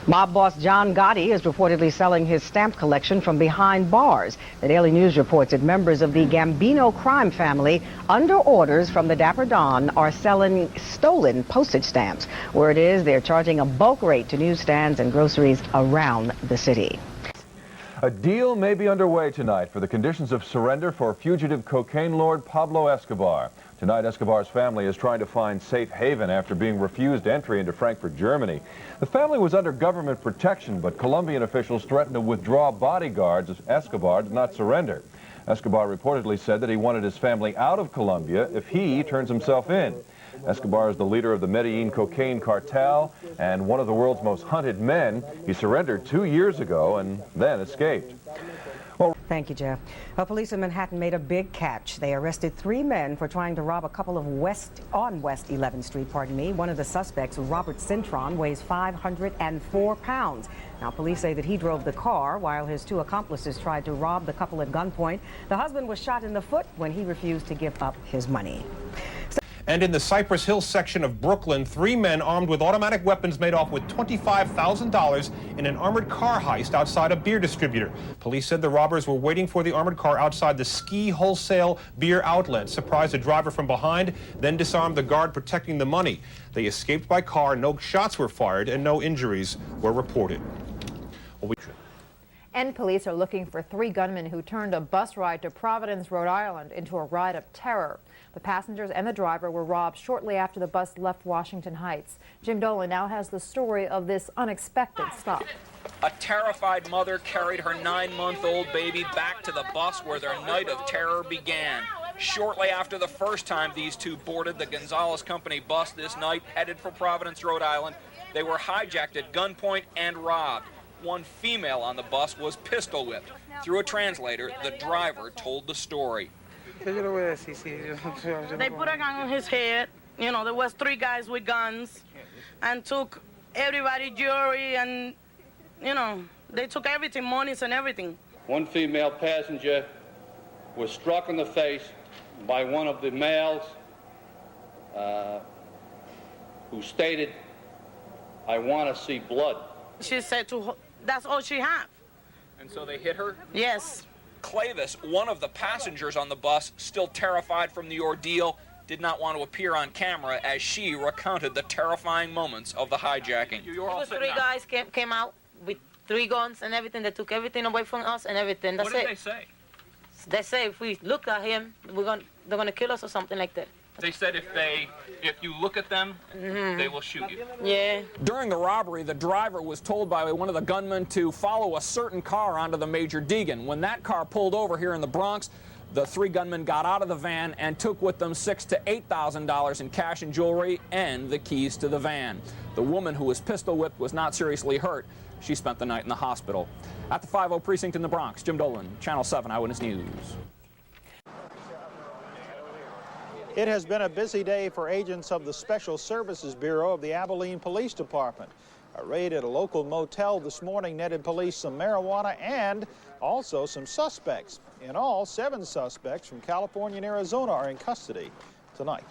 Mob boss John Gotti is reportedly selling his stamp collection from behind bars. The Daily News reports that members of the Gambino crime family, under orders from the Dapper Don, are selling stolen postage stamps. Word is they're charging a bulk rate to newsstands and groceries around the city. A deal may be underway tonight for the conditions of surrender for fugitive cocaine lord Pablo Escobar. Tonight, Escobar's family is trying to find safe haven after being refused entry into Frankfurt, Germany. The family was under government protection, but Colombian officials threatened to withdraw bodyguards if Escobar did not surrender. Escobar reportedly said that he wanted his family out of Colombia if he turns himself in. Escobar is the leader of the Medellin cocaine cartel and one of the world's most hunted men. He surrendered 2 years ago and then escaped. Well, thank you, Jeff. Police in Manhattan made a big catch. They arrested 3 men for trying to rob a couple of West 11th Street, One of the suspects, Robert Cintron, weighs 504 pounds. Now, police say that he drove the car while his 2 accomplices tried to rob the couple at gunpoint. The husband was shot in the foot when he refused to give up his money. And in the Cypress Hills section of Brooklyn, 3 men armed with automatic weapons made off with $25,000 in an armored car heist outside a beer distributor. Police said the robbers were waiting for the armored car outside the Ski Wholesale beer outlet, surprised a driver from behind, then disarmed the guard protecting the money. They escaped by car, no shots were fired, and no injuries were reported. And police are looking for 3 gunmen who turned a bus ride to Providence, Rhode Island into a ride of terror. The passengers and the driver were robbed shortly after the bus left Washington Heights. Jim Dolan now has the story of this unexpected stop. A terrified mother carried her 9-month-old baby back to the bus where their night of terror began. Shortly after the first time these 2 boarded the Gonzalez Company bus this night, headed for Providence, Rhode Island, they were hijacked at gunpoint and robbed. One female on the bus was pistol whipped. Through a translator, the driver told the story. They put a gun on his head. You know, there was 3 guys with guns and took everybody jewelry and, you know, they took everything, monies and everything. One female passenger was struck in the face by one of the males who stated, "I want to see blood." She said that's all she had. And so they hit her? Yes. Clavis, one of the passengers on the bus, still terrified from the ordeal, did not want to appear on camera as she recounted the terrifying moments of the hijacking. Those 3 guys came out with 3 guns and everything. They took everything away from us and everything. That's it. What did they say? They say if we look at him, they're gonna kill us or something like that. They said if you look at them, they will shoot you. Yeah. During the robbery, the driver was told by one of the gunmen to follow a certain car onto the Major Deegan. When that car pulled over here in the Bronx, the 3 gunmen got out of the van and took with them $6,000 to $8,000 in cash and jewelry and the keys to the van. The woman who was pistol whipped was not seriously hurt. She spent the night in the hospital. At the 50 precinct in the Bronx, Jim Dolan, Channel 7 Eyewitness News. It has been a busy day for agents of the Special Services Bureau of the Abilene Police Department. A raid at a local motel this morning netted police some marijuana and also some suspects. In all, 7 suspects from California and Arizona are in custody tonight.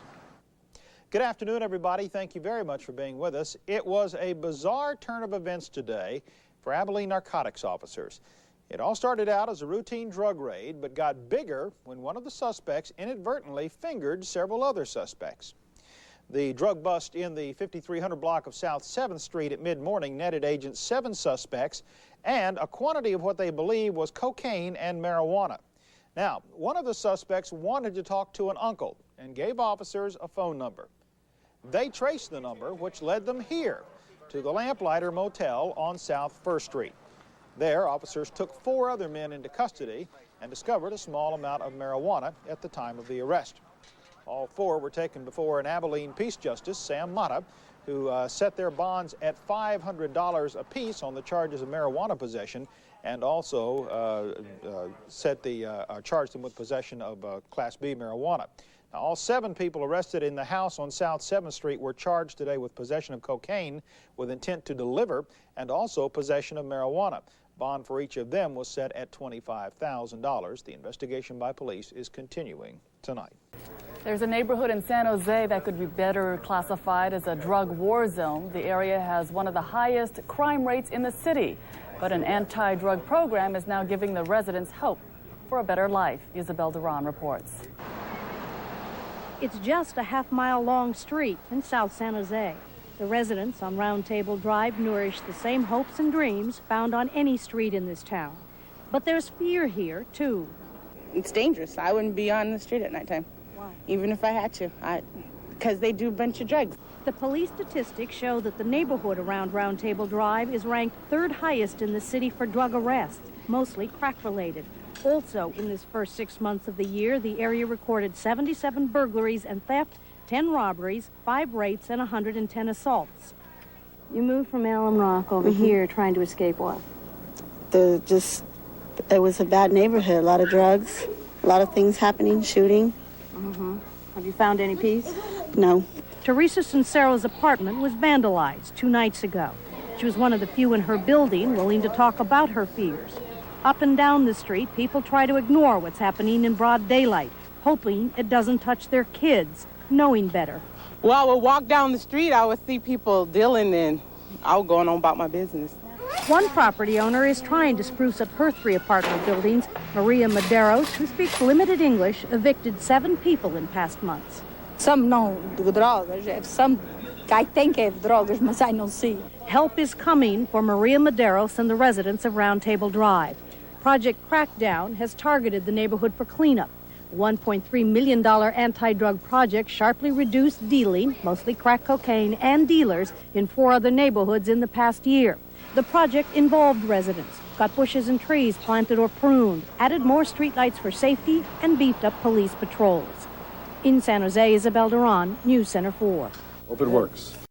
Good afternoon, everybody. Thank you very much for being with us. It was a bizarre turn of events today for Abilene narcotics officers. It all started out as a routine drug raid, but got bigger when one of the suspects inadvertently fingered several other suspects. The drug bust in the 5300 block of South 7th Street at mid-morning netted agents 7 suspects and a quantity of what they believe was cocaine and marijuana. Now, one of the suspects wanted to talk to an uncle and gave officers a phone number. They traced the number, which led them here to the Lamplighter Motel on South 1st Street. There, officers took 4 other men into custody and discovered a small amount of marijuana at the time of the arrest. All 4 were taken before an Abilene Peace Justice, Sam Mata, who set their bonds at $500 apiece on the charges of marijuana possession and also charged them with possession of Class B marijuana. Now, all 7 people arrested in the house on South 7th Street were charged today with possession of cocaine with intent to deliver and also possession of marijuana. Bond for each of them was set at $25,000. The investigation by police is continuing tonight. There's a neighborhood in San Jose that could be better classified as a drug war zone. The area has one of the highest crime rates in the city, but an anti-drug program is now giving the residents hope for a better life. Isabel Duran reports. It's just a half-mile long street in South San Jose. The residents on Round Table Drive nourish the same hopes and dreams found on any street in this town. But there's fear here, too. It's dangerous. I wouldn't be on the street at nighttime. Why? Even if I had to, because they do a bunch of drugs. The police statistics show that the neighborhood around Round Table Drive is ranked third highest in the city for drug arrests, mostly crack-related. Also, in this first 6 months of the year, the area recorded 77 burglaries and theft, 10 robberies, 5 rapes, and 110 assaults. You moved from Alum Rock over here trying to escape what? It was a bad neighborhood, a lot of drugs, a lot of things happening, shooting. Have you found any peace? No. Teresa Sincero's apartment was vandalized 2 nights ago. She was one of the few in her building willing to talk about her fears. Up and down the street, people try to ignore what's happening in broad daylight, hoping it doesn't touch their kids, knowing better. Well, I would walk down the street, I would see people dealing, and I would go on about my business. One property owner is trying to spruce up her 3 apartment buildings. Maria Medeiros, who speaks limited English, evicted 7 people in past months. Some não de drogas, some I think have drogas, mas I don't see. Help is coming for Maria Medeiros and the residents of Round Table Drive. Project Crackdown has targeted the neighborhood for cleanup. A $1.3 million anti-drug project sharply reduced dealing, mostly crack cocaine, and dealers in 4 other neighborhoods in the past year. The project involved residents, got bushes and trees planted or pruned, added more streetlights for safety, and beefed up police patrols. In San Jose, Isabel Duran, News Center 4. Hope it works.